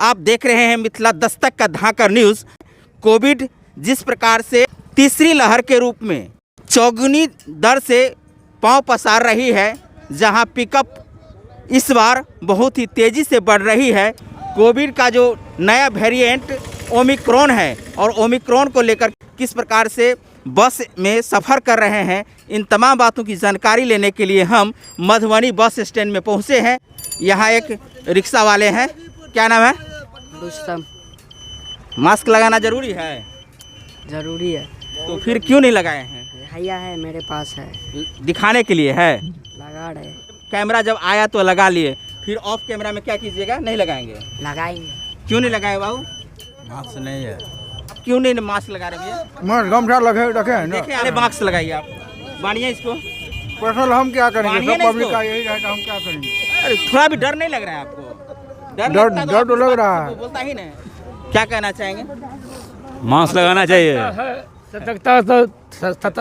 आप देख रहे हैं मिथिला दस्तक का धाकर न्यूज़। कोविड जिस प्रकार से तीसरी लहर के रूप में चौगुनी दर से पांव पसार रही है, जहां पिकअप इस बार बहुत ही तेज़ी से बढ़ रही है। कोविड का जो नया वेरिएंट ओमिक्रॉन है और ओमिक्रॉन को लेकर किस प्रकार से बस में सफ़र कर रहे हैं, इन तमाम बातों की जानकारी लेने के लिए हम मधुबनी बस स्टैंड में पहुंचे हैं। यहाँ एक रिक्शा वाले हैं, क्या नाम है? रुस्तम। मास्क लगाना ज़रूरी है? जरूरी है। तो फिर क्यों नहीं लगाए हैं? हैया है, मेरे पास है। दिखाने के लिए है? लगा रहे। कैमरा जब आया तो लगा लिए, फिर ऑफ कैमरा में क्या कीजिएगा? नहीं लगाएंगे? लगाएंगे। क्यों नहीं लगाए बाबू? मास्क नहीं है। क्यों नहीं मास्क लगा रहे भैया? मास्क गमछा लगे रखे हैं ना। देखिए, अरे मास्क लगाइए आप, बांधिए इसको। पर्सनल हम क्या करेंगे, बांधिए सब ना पब्लिक इसको। का यही रहेगा, हम क्या करेंगे। अरे थोड़ा भी डर नहीं लग रहा है आपको? डर तो लग रहा है। बोलता ही नहीं। क्या कहना चाहेंगे? मास्क लगाना चाहिए।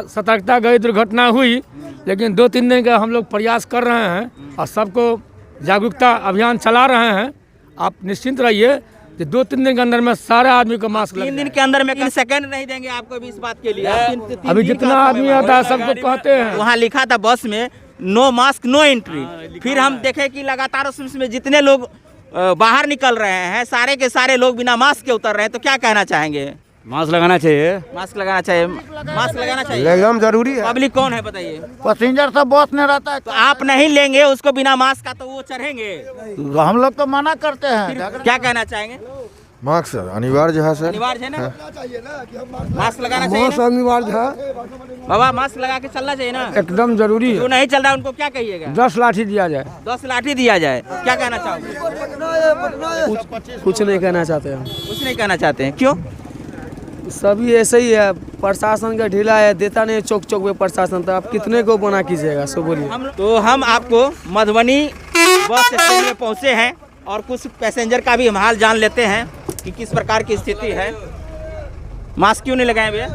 सतर्कता गई, दुर्घटना हुई, लेकिन 2-3 दिन का हम लोग प्रयास कर रहे हैं और सबको जागरूकता अभियान चला रहे हैं। आप निश्चिंत रहिए कि 2-3 दिन के अंदर में सारे आदमी को मास्क 3 दिन के अंदर में 1 सेकंड नहीं देंगे आपको भी इस बात के लिए। अभी जितना आदमी आता है सबको कहते हैं। वहाँ लिखा था बस में नो मास्क नो एंट्री। फिर हम देखे कि लगातार उसमें जितने लोग बाहर निकल रहे हैं, सारे के सारे लोग बिना मास्क के उतर रहे हैं। तो क्या कहना चाहेंगे? मास्क लगाना चाहिए। मास्क लगाना चाहिए, मास्क लगाना चाहिए। एकदम जरूरी है। पब्लिक कौन है बताइए? पैसेंजर सब बस में रहता है, तो आप नहीं लेंगे उसको बिना मास्क का, तो वो चढ़ेंगे। हम लोग तो मना करते हैं। क्या कहना चाहेंगे? मास्क अनिवार्य है सर। अनिवार्य है ना? मास्क लगाना चाहिए ना? अनिवार्य है, बाबा मास्क लगा के चलना चाहिए ना? एकदम जरूरी जो है। नहीं चल रहा उनको क्या कहिएगा? 10 लाठी दिया जाए। 10 लाठी दिया जाए। क्या कहना चाहोगे? कुछ नहीं कहना चाहते हम। कुछ नहीं कहना चाहते हैं? क्यों? सभी ऐसे ही है, प्रशासन का ढीला है, देता नहीं चौक चौक पे प्रशासन। तो आप कितने को बना कीजिएगा, सो बोलिए। हम आपको मधुबनी बस स्टैंड में पहुंचे हैं और कुछ पैसेंजर का भी हम हाल जान लेते हैं कि किस प्रकार की स्थिति है। मास्क क्यों नहीं लगाए भैया?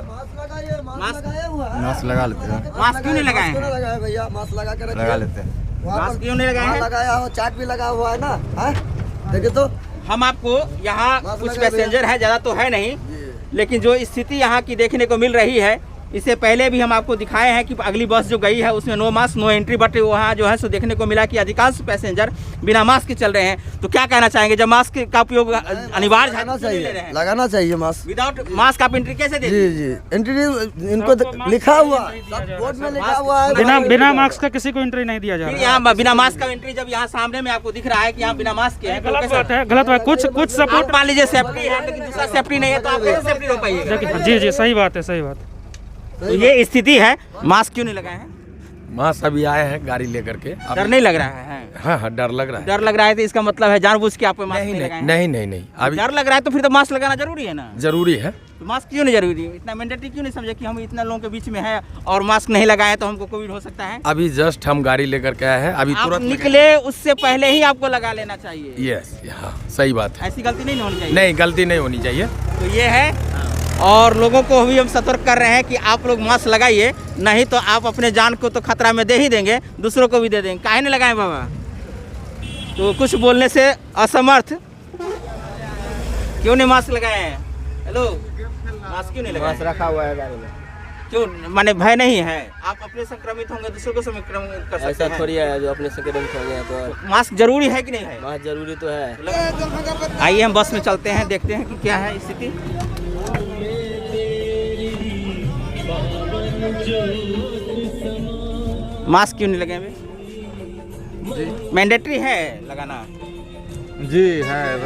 मास्क लगा लेते हैं। मास्क क्यों नहीं लगाए हैं? भैया मास्क लगा के लगा लेते हैं। मास्क क्यों नहीं लगाए हैं? लगाया हो, चार्ट भी लगा हुआ है ना। देखिए तो हम आपको यहाँ कुछ पैसेंजर है, ज़्यादा तो है नहीं, लेकिन जो स्थिति यहाँ की देखने को मिल रही है, इससे पहले भी हम आपको दिखाए हैं कि अगली बस जो गई है उसमें no mask no entry, but वहाँ जो है सो देखने को मिला कि अधिकांश पैसेंजर बिना मास्क के चल रहे हैं। तो क्या कहना चाहेंगे, जब मास्क का उपयोग अनिवार्य है तो ले रहे हैं? लगाना चाहिए मास्क। विदाउट मास्क आप एंट्री कैसे देंगे? जी जी, एंट्री इनको लिखा हुआ, बोर्ड में लिखा हुआ है। बिना मास्क का किसी को एंट्री नहीं दिया जा फिर यहाँ बिना मास्क का एंट्री, जब यहाँ सामने में आपको दिख रहा है कि यहाँ बिना मास्क के है, तो कैसा? है। गलत बात। कुछ सपोर्ट मान लीजिए सेफ्टी है, लेकिन दूसरा सेफ्टी नहीं है, तो आप कैसे सेफ्टी हो पाइएगा? जी सही बात है, सही बात। तो ये स्थिति है। मास्क क्यों नहीं लगाए हैं? मास्क अभी आए हैं गाड़ी लेकर के। डर नहीं लग रहा है? हाँ, डर लग रहा है। डर लग रहा है तो इसका मतलब है जानबूझ के आपको मास्क नहीं लगाए हैं? नहीं अभी डर लग रहा है तो फिर तो मास्क लगाना जरूरी है ना? जरूरी है। तो मास्क क्यों नहीं जरूरी है? इतना मैंडेटरी क्यों नहीं समझे कि हम इतना लोगों के बीच में है और मास्क नहीं लगाए तो हमको कोविड हो सकता है? अभी जस्ट हम गाड़ी लेकर के आए हैं, अभी आप तुरंत निकले उससे पहले ही आपको लगा लेना चाहिए। यस, हाँ सही बात है। ऐसी गलती नहीं होनी चाहिए। नहीं, गलती नहीं होनी चाहिए। तो ये है, और लोगों को भी हम सतर्क कर रहे हैं कि आप लोग मास्क लगाइए, नहीं तो आप अपने जान को तो खतरा में दे ही देंगे, दूसरों को भी दे देंगे। काहे नहीं लगाए बाबा? तो कुछ बोलने से असमर्थ। क्यों नहीं मास्क लगाए हैं? हेलो, मास्क क्यों नहीं लगाए? मास्क रखा हुआ है गाड़ी में। क्यों? माने भय नहीं है? आप अपने संक्रमित होंगे, दूसरों को संक्रमित कर सकते ऐसा हैं। थोड़ी है जो अपने संक्रमित हो गया तो मास्क जरूरी है कि नहीं है? मास्क जरूरी तो है। आइए हम बस में चलते हैं, देखते हैं कि क्या है स्थिति। मास्क क्यों नहीं लगे अभी? मैंडेटरी है लगाना? जी है,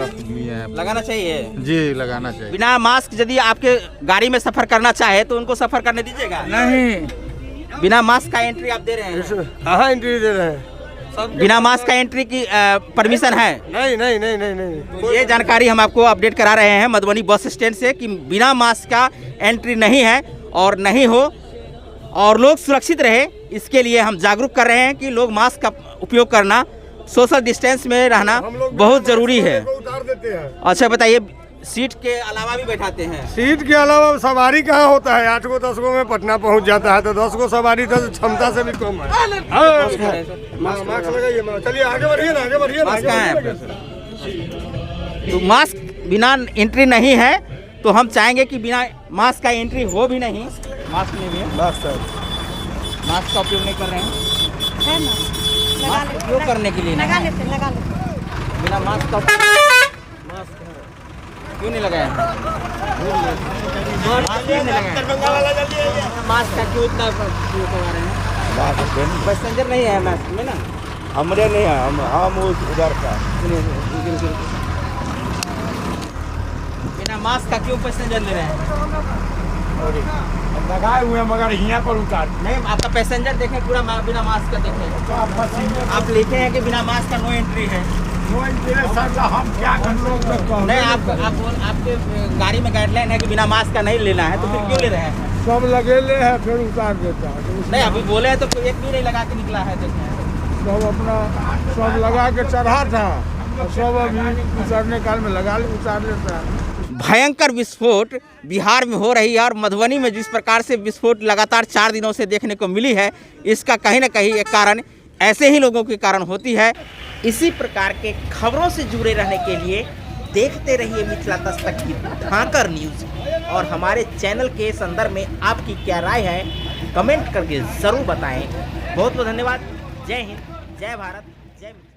लगाना चाहिए। जी लगाना चाहिए। बिना मास्क यदि आपके गाड़ी में सफर करना चाहे तो उनको सफर करने दीजिएगा? नहीं, बिना मास्क का एंट्री आप दे रहे हैं? हाँ, एंट्री दे रहे हैं। बिना मास्क का एंट्री की परमिशन है? नहीं। ये जानकारी हम आपको अपडेट करा रहे हैं मधुबनी बस स्टैंड से कि बिना मास्क का एंट्री नहीं है और नहीं हो, और लोग सुरक्षित रहे इसके लिए हम जागरूक कर रहे हैं कि लोग मास्क का उपयोग करना, सोशल डिस्टेंस में रहना बहुत ज़रूरी है। अच्छा बताइए, सीट के अलावा भी बैठाते हैं? सीट के अलावा सवारी कहाँ होता है? 8 को 10 को में पटना पहुँच जाता है, तो 10 को सवारी तो क्षमता से भी कम है। मास्क लगाइए। चलिए आगे बढ़िए ना, आगे बढ़िए ना। मास्क कहाँ है आपका? तो मास्क बिना एंट्री नहीं है, तो हम चाहेंगे कि बिना मास्क का एंट्री हो भी नहीं। मास्क नहीं है, मास्क का उपयोग नहीं कर रहे हैं, मास्क उपयोग करने के लिए नहीं है। बिना मास्क का मास्क क्यों नहीं लगाया? मास्क क्यों नहीं लगाया? मास्क का क्यों इतना उपयोग करवा रहे हैं? पैसेंजर नहीं है मास्क में ना, हमरे नहीं है, हम उधर का। बिना मास्क का क्यों पैसेंजर ले रहे हैं? लगाए हुए मगर यहाँ पर उतार नहीं, आपका पैसेंजर देखें पूरा बिना मास्क का देखें। आप लिखे हैं कि बिना मास्क का नो एंट्री है। हम क्या नहीं, आपके गाड़ी में गाइडलाइन है कि बिना मास्क का नहीं लेना है, तो फिर क्यों ले रहे हैं? सब लगेले है फिर उतार देता है। नहीं, अभी बोले हैं तो कोई एक भी नहीं लगा के निकला है। देखें सब अपना सब लगा के चढ़ा था, सब अभी उतारने काल में उतार लेता है। भयंकर विस्फोट बिहार में हो रही है और मधुबनी में जिस प्रकार से विस्फोट लगातार 4 दिनों से देखने को मिली है, इसका कहीं ना कहीं एक कारण ऐसे ही लोगों के कारण होती है। इसी प्रकार के खबरों से जुड़े रहने के लिए देखते रहिए मिथिला दस्तक की धाकर न्यूज़, और हमारे चैनल के संदर्भ में आपकी क्या राय है कमेंट करके ज़रूर बताएं। बहुत बहुत धन्यवाद। जय हिंद, जय भारत, जय मिथिला।